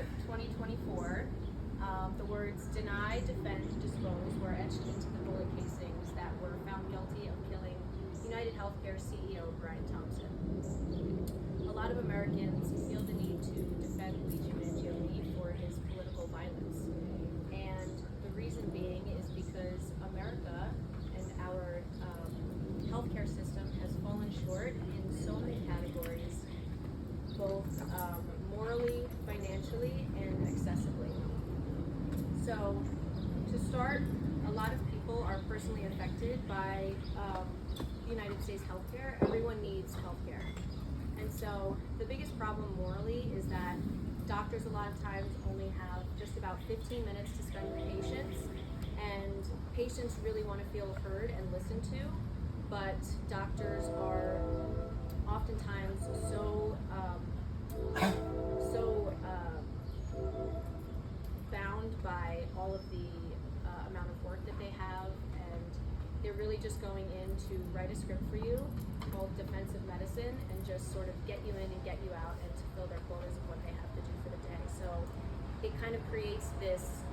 4th, 2024, the words deny, defend, dispose were etched into the bullet casings that were found guilty of killing United Healthcare CEO Brian Thompson. A lot of Americans feel the need to defend Luigi Mangione for his political violence. And the reason being is because America and our healthcare system has fallen short in so many categories, both morally, financially, and accessibly. So, to start, a lot of people are personally affected by United States healthcare. Everyone needs healthcare. And so, the biggest problem morally is that doctors a lot of times only have just about 15 minutes to spend with patients, and patients really want to feel heard and listened to, but doctors are oftentimes so bound by all of the amount of work that they have, and they're really just going in to write a script for you called defensive medicine and just sort of get you in and get you out and to fill their quotas of what they have to do for the day. So it kind of creates this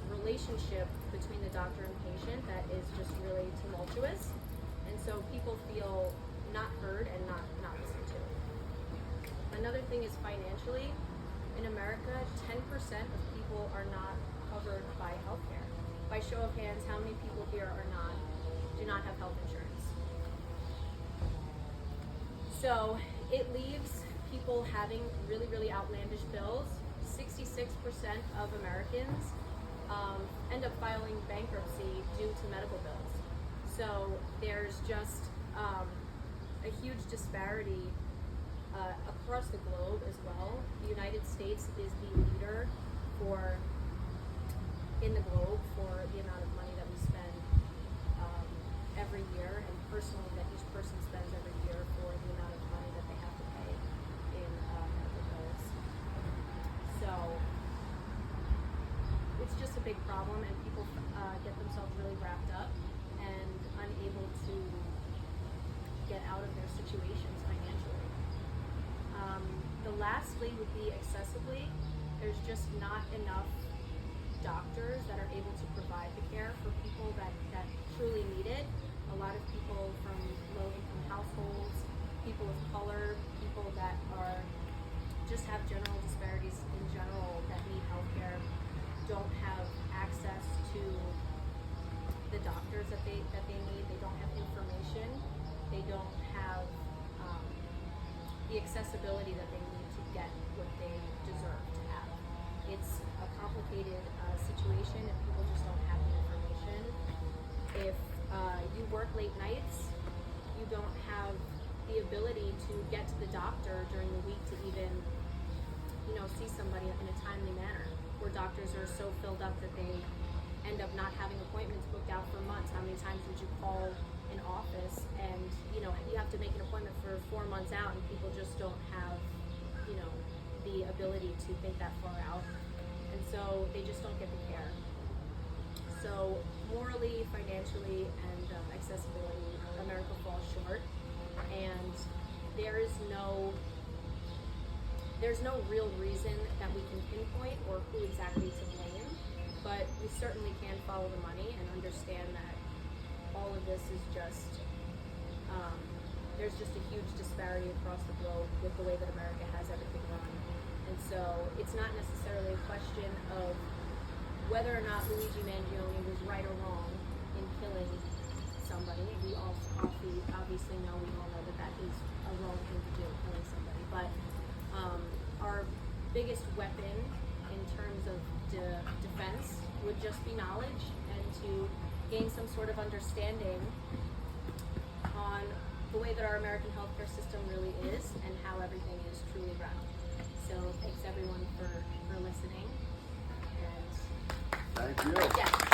relationship between the doctor and patient that is just really tumultuous, and so people feel not heard and not listened to. Another thing is financially. In America, 10% of people are not covered by healthcare. By show of hands, how many people here do not have health insurance? So it leaves people having really, really outlandish bills. 66% of Americans end up filing bankruptcy due to medical bills. So there's just a huge disparity across the globe as well. The United States is the leader in the globe for the amount of money that we spend every year, and personally that each person spends every year for the amount of money that they have to pay in medical bills. So it's just a big problem, and people get themselves really wrapped up and unable to get out of their situations financially. Lastly would be Accessibly. There's just not enough doctors that are able to provide the care for people that truly need it. A lot of people from low-income households, people of color, people that just have general disparities in general that need healthcare, don't have access to the doctors that they need. They don't have information. They don't have the accessibility that they need to get what they deserve to have. It's a complicated situation if people just don't have the information. If you work late nights, you don't have the ability to get to the doctor during the week to even, see somebody in a timely manner. Where doctors are so filled up that they end up not having appointments booked out for months. How many times would you call an office and you have to make an appointment for 4 months out, and people just don't have the ability to think that far out, and so they just don't get the care. So morally, financially, and accessibility, America falls short, and there's no real reason that we can pinpoint or who exactly to blame, but we certainly can follow the money and understand that all of this is just, there's just a huge disparity across the globe with the way that America has everything run. And so it's not necessarily a question of whether or not Luigi Mangione was right or wrong in killing somebody. We all obviously know, we all know that is a wrong thing to do, killing somebody. But our biggest weapon in terms of defense would just be knowledge, and to gain some sort of understanding on the way that our American healthcare system really is and how everything is truly run. So thanks everyone for listening. And thank you. Yeah.